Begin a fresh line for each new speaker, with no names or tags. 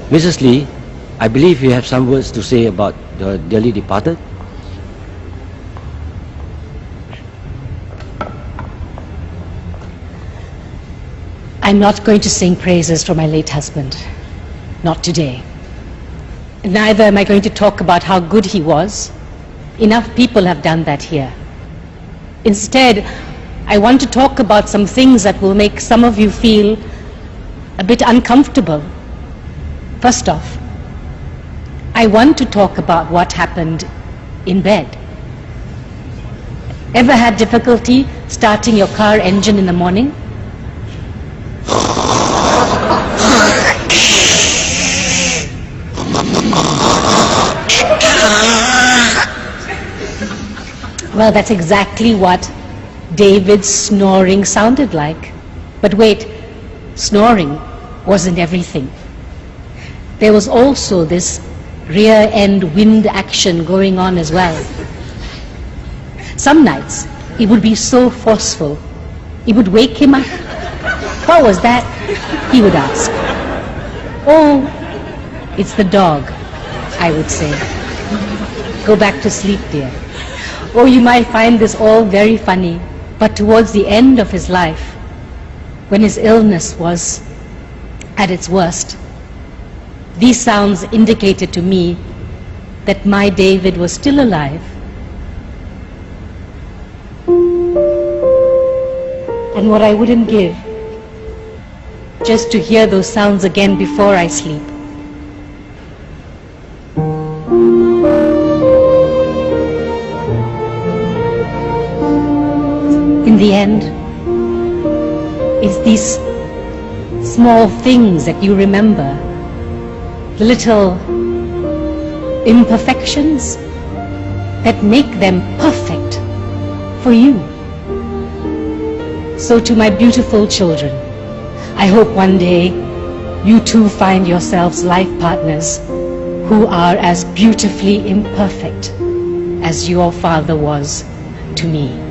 Mrs. Lee, I believe you have some words to say about the dearly departed.
I'm not going to sing praises for my late husband. Not today. Neither am I going to talk about how good he was. Enough people have done that here. Instead, I want to talk about some things that will make some of you feel a bit uncomfortable. First off, I want to talk about what happened in bed. Ever had difficulty starting your car engine in the morning? Well, that's exactly what David's snoring sounded like. But wait, snoring wasn't everything. There was also this rear end wind action going on as well. Some nights it would be so forceful, it would wake him up. What was that? He would ask. Oh, it's the dog, I would say. Go back to sleep, dear. Or you might find this all very funny, but towards the end of his life, when his illness was at its worst, these sounds indicated to me that my David was still alive. And what I wouldn't give just to hear those sounds again before I sleep. In the end, it's these small things that you remember, the little imperfections that make them perfect for you. So to my beautiful children, I hope one day you too find yourselves life partners who are as beautifully imperfect as your father was to me.